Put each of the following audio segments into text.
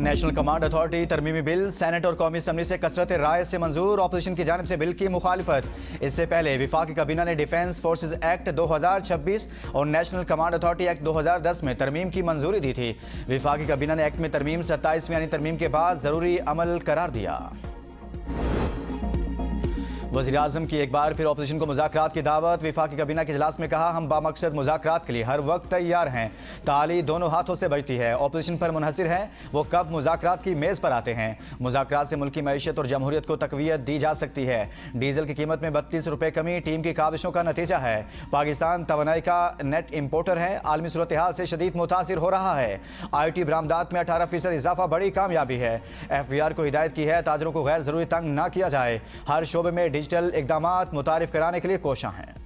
National command authority तरमीमी bill senate और कौमी असम्बली से कसरत राय से मंजूर। ऑपोजिशन की जानिब से बिल की मुखालिफत। इससे पहले विफाकी काबीना ने डिफेंस फोर्सेज एक्ट 2026 और नेशनल कमांड अथॉरिटी एक्ट 2010 में तरमीम की मंजूरी दी थी। विफाकी काबीना ने एक्ट में तरमीम 27वीं यानी तरमीम के बाद जरूरी अमल करार दिया। वज़ीर-ए-आज़म की एक बार फिर ऑपोजिशन को मुज़ाकरात की दावत। विफाकी काबीना के इजलास में कहा, हम बामकसद मुज़ाकरात के लिए हर वक्त तैयार हैं। ताली दोनों हाथों से बजती है। ऑपोजिशन पर मुनहसिर है वो कब मुज़ाकरात की मेज़ पर आते हैं। मुज़ाकरात से मुल्की मईशत और जमहूरियत को तक़वियत दी जा सकती है। डीजल की कीमत में 32 रुपये कमी टीम की काविशों का नतीजा है। पाकिस्तान तवानाई का नेट इम्पोर्टर है। आलमी सूरत हाल से शदीद मुतासिर हो रहा है। IT बरामदात में 18% इजाफा बड़ी कामयाबी है। FBR को हिदायत की है ताजरों को गैर ज़रूरी तंग न किया जाए। हर शोबे में डिजिटल इक़दामात मुतारिफ कराने के लिए कोशिश हैं।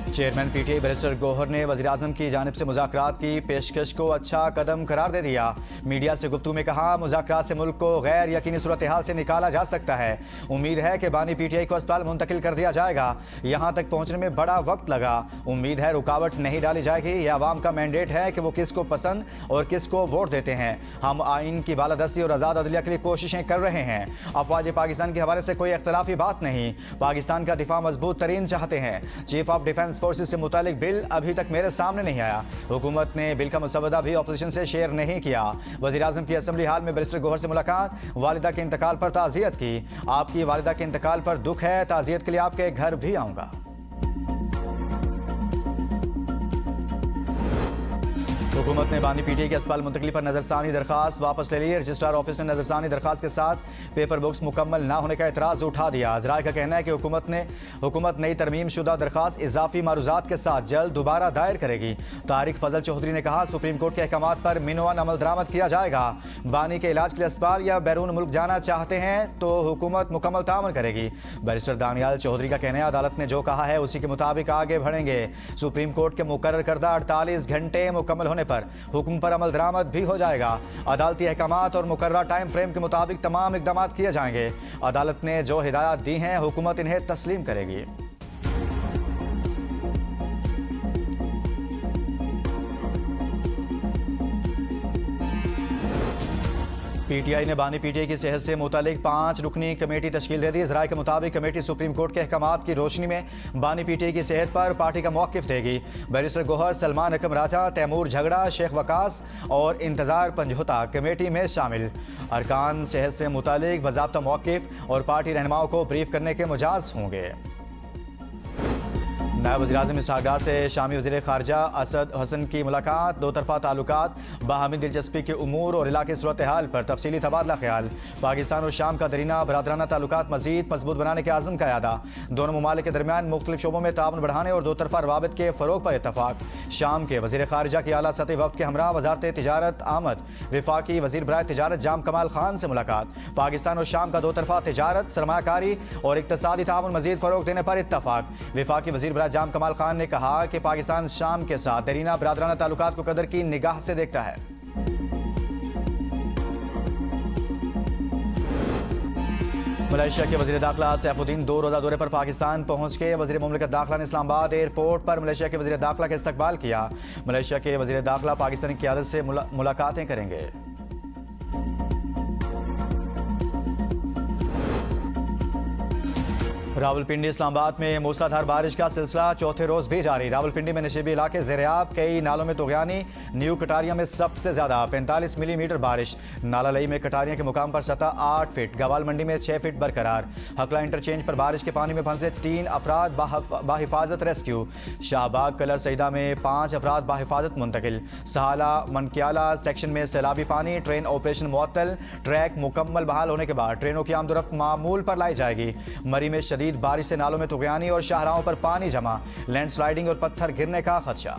चेयरमैन PTI बैरिस्टर गौहर ने वज़ीर-ए-आज़म की जानिब से मुज़ाकरात की पेशकश को अच्छा कदम करार दे दिया। मीडिया से गुफ्तगू में कहा, मुज़ाकरात से मुल्क को गैर यकीनी सूरत हाल से निकाला जा सकता है। उम्मीद है कि बानी PTI को अस्पताल मुंतकिल कर दिया जाएगा। यहाँ तक पहुँचने में बड़ा वक्त लगा। उम्मीद है रुकावट नहीं डाली जाएगी। यह आवाम का मैंडेट है कि वो किसको पसंद और किसको वोट देते हैं। हम आइन की बालादस्ती और आज़ाद अदलिया के लिए कोशिशें कर रहे हैं। अफवाज पाकिस्तान के हवाले से कोई इख्तलाफी बात नहीं। पाकिस्तान का दिफा मजबूत तरीन चाहते हैं। चीफ ऑफ डिफेंस फोर्सेस से मुतालिक बिल अभी तक मेरे सामने नहीं आया। हुकूमत ने बिल का मसवदा भी ऑपोजिशन से शेयर नहीं किया। वज़ीर-ए-आज़म की असेंबली हाल में बैरिस्टर गौहर से मुलाकात। वालिदा के इंतकाल पर ताज़ियत की। आपकी वालिदा के इंतकाल पर दुख है। ताज़ियत के लिए आपके घर भी आऊँगा। हुकूमत ने बानी PTI के अस्पताल मुंतकली पर नजरसानी दरखास्त वापस ले ली। रजिस्ट्रार ऑफिस ने नजरसानी दरखास्त के साथ पेपर बुक्स मुकम्मल ना होने का एतराज उठा दिया। ज़राए का कहना है कि हुकूमत नई तरमीम शुदा दरखास्त इजाफी मारूजात के साथ जल्द दोबारा दायर करेगी। तारिक फजल चौधरी ने कहा, सुप्रीम कोर्ट के अहकामात पर मिनवान अमल दरामद किया जाएगा। बानी के इलाज के लिए अस्पताल या बैरून मुल्क जाना चाहते हैं तो हुकूमत मुकम्मल तामन करेगी। बैरिस्टर दानियाल चौधरी का कहना है, अदालत ने जो कहा है उसी के मुताबिक आगे बढ़ेंगे। सुप्रीम कोर्ट के मुकर्रर करदा 48 घंटे मुकम्मल होने पर हुक्म पर अमल दरामद भी हो जाएगा। अदालती अहकामात और मुकर्रर टाइम फ्रेम के मुताबिक तमाम इकदाम किए जाएंगे। अदालत ने जो हिदायत दी हैं हुकूमत इन्हें तस्लीम करेगी। PTI ने बानी PTI की सेहत से मुतालिक 5 रुकनी कमेटी तश्कील दे दी। ज़राए के मुताबिक कमेटी सुप्रीम कोर्ट के अहकामात की रोशनी में बानी PTI की सेहत पर पार्टी का मौक़िफ़ देगी। बैरिस्टर गौहर, सलमान अकम राजा, तैमूर झगड़ा, शेख वकास और इंतज़ार पंजहोता कमेटी में शामिल। अरकान सेहत से मुतालिक बाज़ाब्ता मौक़िफ़ और पार्टी रहनुमाओं को ब्रीफ करने के मुजाज होंगे। नायब वज़ीर-ए-आज़म इसहाक़ डार से शामी वज़ीर ख़ारजा असद हसन की मुलाकात। दो तरफ़ा ताल्लुकात, बाहमी दिलचस्पी के उमूर और इलाक़े सूरत हाल पर तफसीली तबादला ख्याल। पाकिस्तान और शाम का दरीना बरादराना ताल्लुकात मज़ीद मजबूत बनाने के आज़म का यादा। दोनों ममालिक के दरमियान मुख्तलिफ शोबों में ताउन बढ़ाने और दो तरफ़ा रवाबित के फ़रोग़ पर इत्तफ़ाक़। शाम के वज़ीर ख़ारजा की आला सतही वफ़द के हमरा वज़ारत तिजारत आमद। विफाकी वज़ीर बराए तिजारत जाम कमाल खान से मुलाकात। पाकिस्तान और शाम का दो तरफ़ा तिजारत, सरमायाकारी और इक़्तिसादी ताउन मज़ीद फ़रोग़ देने पर इत्तफ़ाक़। विफाकी वज़ीर बराए जाम कमाल खान ने कहा कि पाकिस्तान शाम के साथ दरीना बरादराना ताल्लुकात को कदर की निगाह से देखता है। मलेशिया के वज़ीर दाखिला सैफुद्दीन 2 रोज़ा दौरे पर पाकिस्तान पहुंच के वज़ीर मुमलिकत दाखिला ने इस्लामाबाद एयरपोर्ट पर मलेशिया के वज़ीर दाखिला का इस्तकबाल किया। मलेशिया के वज़ीर दाखिला पाकिस्तानी क़यादत से मुलाकातें करेंगे। रावलपिंडी इस्लामाबाद में मूसलाधार बारिश का सिलसिला चौथे रोज भी जारी। रावलपिंडी में नशीबी इलाके ज़ेरियाब, कई नालों में तुग़यानी। न्यू कटारिया में सबसे ज़्यादा 45 मिलीमीटर बारिश। नाला लई में कटारिया के मुकाम पर सतह 8 फीट, गवाल मंडी में 6 फीट बरकरार। हकला इंटरचेंज पर बारिश के पानी में फंसे 3 अफराद बाहिफाजत रेस्क्यू। शाहबाग कलर सईदा में 5 अफराद बाहिफाजत मुंतकिल। सहाला मनकियाला सेक्शन में सैलाबी पानी। ट्रेन ऑपरेशन मुअत्तल। ट्रैक मुकम्मल बहाल होने के बाद ट्रेनों की आमदोरफ्त मामूल पर लाई जाएगी। मरी में शदीद बारिश से नालों में तुग़यानी और शाहराहों पर पानी जमा। लैंडस्लाइडिंग और पत्थर गिरने का खदशा।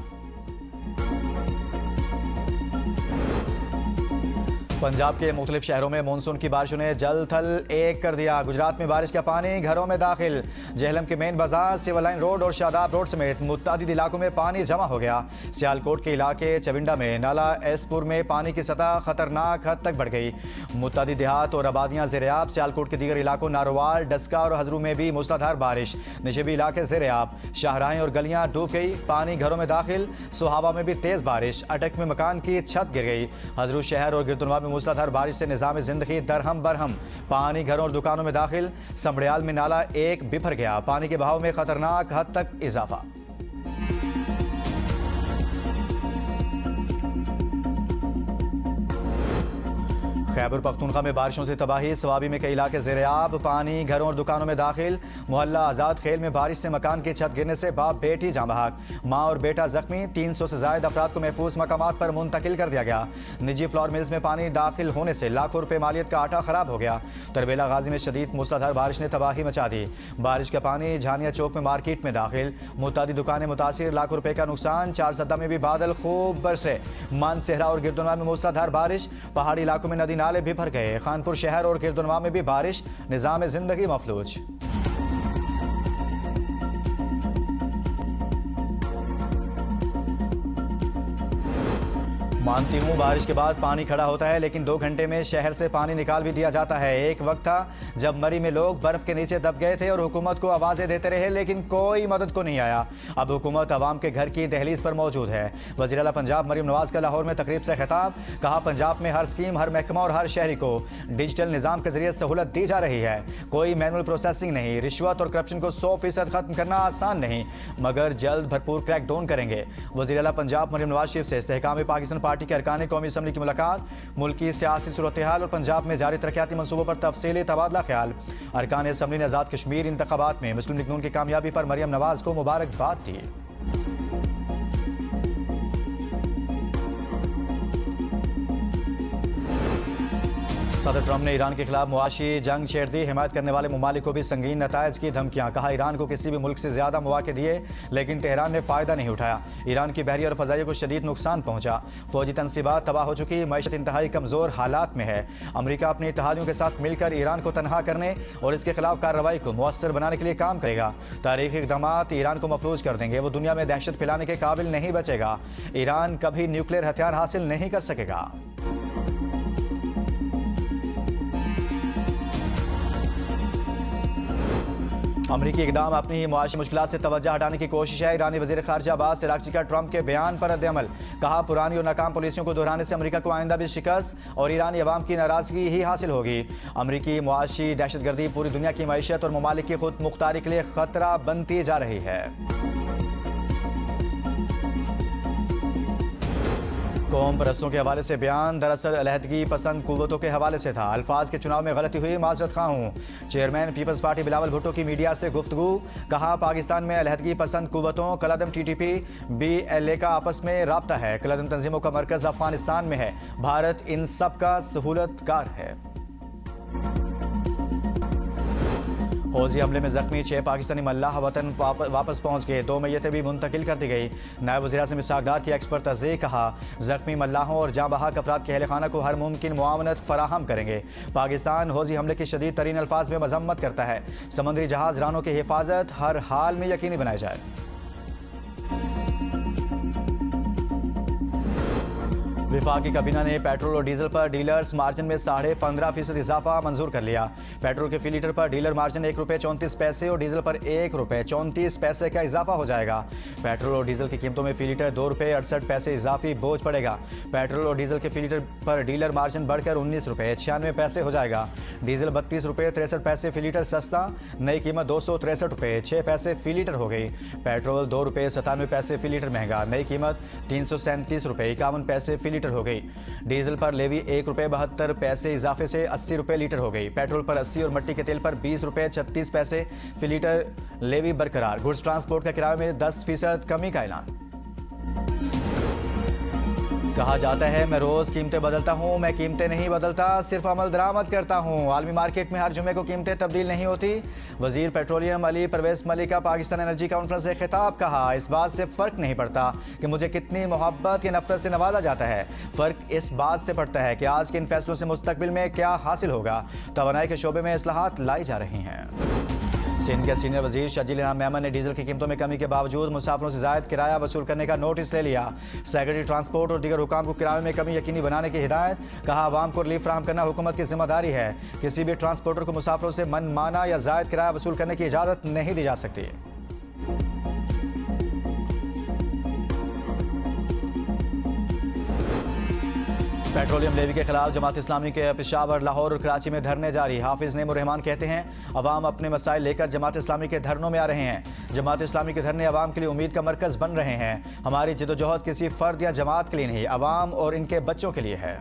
पंजाब के मुख्तलिफ शहरों में मानसून की बारिशों ने जल थल एक कर दिया। गुजरात में बारिश का पानी घरों में दाखिल। जेहलम के मेन बाजार, सिविल लाइन रोड और शादाब रोड समेत मुतअद्दिद इलाकों में पानी जमा हो गया। सियालकोट के इलाके चविंडा में नाला एसपुर में पानी की सतह खतरनाक हद तक बढ़ गई। मुतअद्दिद देहात और आबादियां ज़ेर-ए-आब। सियालकोट के दीगर इलाकों नारोवाल, डस्का और हजरू में भी मूसलाधार बारिश। निचेबी इलाके ज़ेर-ए-आब। शाहराहें और गलियां डूब गई। पानी घरों में दाखिल। सोहाबा में भी तेज बारिश। अटक में मकान की छत गिर गई। हजरू शहर और गिरदुनवा में मूसलाधार बारिश से निजाम जिंदगी दरहम बरहम। पानी घरों और दुकानों में दाखिल। समड़ियाल में नाला एक बिफर गया। पानी के बहाव में खतरनाक हद तक इजाफा। खैबर पख्तूनख्वा में बारिशों से तबाही। सवाबी में कई इलाके ज़ेर-ए-आब। पानी घरों और दुकानों में दाखिल। मोहल्ला आज़ाद खेल में बारिश से मकान की छत गिरने से बाप बेटी जाँ बहक। माँ और बेटा जख्मी। 300 से ज्यादा अफराद को महफूज मकामात पर मुंतकिल कर दिया गया। निजी फ्लोर मिल्स में पानी दाखिल होने से लाखों रुपए मालियत का आटा खराब हो गया। तरबेला गाजी में शदीद मूसलाधार बारिश ने तबाही मचा दी। बारिश का पानी झानिया चौक में मार्केट में दाखिल। मुतादिद दुकानें मुतासिर। लाखों रुपए का नुकसान। चार सद्दा में भी बादल खूब बरसे। मानसेहरा और गिरदुनवा में मूसलाधार बारिश। पहाड़ी इलाकों में नदी नाले भी भर गए। खानपुर शहर और गिरदुनवा में भी बारिश। निजाम जिंदगी मफलूज। मानती हूँ बारिश के बाद पानी खड़ा होता है, लेकिन 2 घंटे में शहर से पानी निकाल भी दिया जाता है। एक वक्त था जब मरी में लोग बर्फ के नीचे दब गए थे और हुकूमत को आवाजें देते रहे, लेकिन कोई मदद को नहीं आया। अब हुकूमत अवाम के घर की दहलीज पर मौजूद है। वज़ीर आला पंजाब मरीम नवाज का लाहौर में तकरीब से खिताब। कहा, पंजाब में हर स्कीम, हर महकमा और हर शहरी को डिजिटल निज़ाम के जरिए सहूलत दी जा रही है। कोई मैनुअल प्रोसेसिंग नहीं। रिश्वत और करप्शन को 100% खत्म करना आसान नहीं, मगर जल्द भरपूर क्रैकडाउन करेंगे। वज़ीर आला पंजाब मरीम नवाज शरीफ से इस्तेहकाम पाकिस्तान पार्टी के अरकान कौमी असम्बली की मुलाकात। मुल्की सियासी सूरत हाल और पंजाब में जारी तरक्याती मनसूबों पर तफसीली तबादला ख्याल। अरकान असम्बली ने आज़ाद कश्मीर इंतखाबात में मुस्लिम लीग नून की कामयाबी पर मरियम नवाज को मुबारकबाद दी। सदर ट्रंप ने ईरान के खिलाफ मुआशी जंग छेड़ दी। हिमायत करने वाले ममालिक को भी संगीन नतायज की धमकियां। कहा, ईरान को किसी भी मुल्क से ज्यादा मौके दिए, लेकिन तेहरान ने फायदा नहीं उठाया। ईरान की बहरी और फजाइया को शदीद नुकसान पहुंचा। फौजी तनसीबात तबाह हो चुकी। मईशत इंतहाई कमजोर हालात में है। अमरीका अपने इत्तेहादियों के साथ मिलकर ईरान को तनहा करने और इसके खिलाफ कार्रवाई को मुअस्सर बनाने के लिए काम करेगा। तारीखी इक़दामात ईरान को मफलूज कर देंगे। वो दुनिया में दहशत फैलाने के काबिल नहीं बचेगा। ईरान कभी न्यूक्लियर हथियार हासिल नहीं कर सकेगा। अमरीकी इक़दाम अपनी ही मुआशी मुश्किलात से तवज्जो हटाने की कोशिश है। ईरानी वज़ीर ख़ारिजा अब्बास अराग़ची का ट्रंप के बयान पर रद्द-ए-अमल। कहा, पुरानी और नाकाम पॉलिसियों को दोहराने से अमरीका को आइंदा भी शिकस्त और ईरानी अवाम की नाराज़गी ही हासिल होगी। अमरीकी मुआशी दहशतगर्दी पूरी दुनिया की मईशत और ममालिक की खुद मुख्तारी के लिए खतरा बनती जा रही है। कौम परस्तों के हवाले से बयान दरअसल अलहदगी पसंद कुव्वतों के हवाले से था। अल्फाज के चुनाव में गलती हुई, माजरत खा हूँ। चेयरमैन पीपल्स पार्टी बिलावल भुट्टो की मीडिया से गुफ्तगू। कहा, पाकिस्तान में अलहदगी पसंद कुव्वतों कलअदम TTP BLA का आपस में राब्ता है। कलअदम तंजीमों का मरकज अफगानिस्तान में है। भारत इन सब का सहूलतकार है। हौजी हमले में जख्मी 6 पाकिस्तानी मल्लाह वतन वापस पहुंच गए। 2 मैयतें भी मुंतकिल कर दी गई। नायब वज़ीर आज़म इसहाक डार की एक्सपर्ट तस्दीक। कहा, जख्मी मल्लाहों और जाँ बहक अफराद के अहल खाना को हर मुमकिन मुआवनत फराहम करेंगे। पाकिस्तान हौजी हमले की शदीद तरीन अल्फाज में मजम्मत करता है। समुद्री जहाज रानों की हिफाजत हर हाल में यकीनी बनाई जाए। विफाकी काबीना ने पेट्रोल और डीजल पर डीलर्स मार्जिन में 15.5% इजाफा मंजूर कर लिया। पेट्रोल के फी लीटर पर डीलर मार्जिन ₹1.34 और डीजल पर ₹1.34 का इजाफा हो जाएगा। पेट्रोल और डीजल की कीमतों में फी लीटर ₹2.68 इजाफी बोझ पड़ेगा। पेट्रोल और डीजल के फी लीटर पर डीलर मार्जिन बढ़कर ₹19.96 हो जाएगा। डीजल ₹32.63 फी लीटर सस्ता। नई कीमत ₹263.06 फी लीटर हो गई। पेट्रोल ₹2.97 फी लीटर महंगा। नई कीमत ₹337.51 फी लीटर हो गई। डीजल पर लेवी ₹1.72 इजाफे से ₹80 लीटर हो गई। पेट्रोल पर 80 और मट्टी के तेल पर ₹20.36 फी लीटर लेवी बरकरार। गुड्स ट्रांसपोर्ट का किराए में 10% कमी का ऐलान। कहा जाता है मैं रोज कीमतें बदलता हूँ, मैं कीमतें नहीं बदलता, सिर्फ अमल दरामद करता हूँ। आलमी मार्केट में हर जुमे को कीमतें तब्दील नहीं होती। वजीर पेट्रोलियम अली परवेज मलिक का पाकिस्तान एनर्जी कॉन्फ्रेंस से खिताब। कहा इस बात से फ़र्क नहीं पड़ता कि मुझे कितनी मोहब्बत या नफरत से नवाजा जाता है, फ़र्क इस बात से पड़ता है कि आज के इन फैसलों से मुस्तकबिल में क्या हासिल होगा। तवानाई के शोबे में इस्लाहात लाई जा रही हैं। सिंध के सीनियर वजीर शजील इनाम मेमन ने डीजल की कीमतों में कमी के बावजूद मुसाफिरों से जायद किराया वसूल करने का नोटिस ले लिया। सेक्रेटरी ट्रांसपोर्ट और दीगर हुकाम को किराए में कमी यकीनी बनाने की हिदायत। कहा आवाम को रिलीफ फराहम करना हुकूमत की जिम्मेदारी है। किसी भी ट्रांसपोर्टर को मुसाफिरों से मनमाना या जायद किराया वसूल करने की इजाज़त नहीं दी जा सकती। पेट्रोलियम लेवी के खिलाफ जमात इस्लामी के पेशावर, लाहौर और कराची में धरने जारी। हाफिज नेम रहमान कहते हैं अवाम अपने मसाइल लेकर जमात इस्लामी के धरनों में आ रहे हैं। जमात इस्लामी के धरने अवाम के लिए उम्मीद का मरकज़ बन रहे हैं। हमारी जदोजहद किसी फ़र्द या जमात के लिए नहीं, अवाम और इनके बच्चों के लिए है।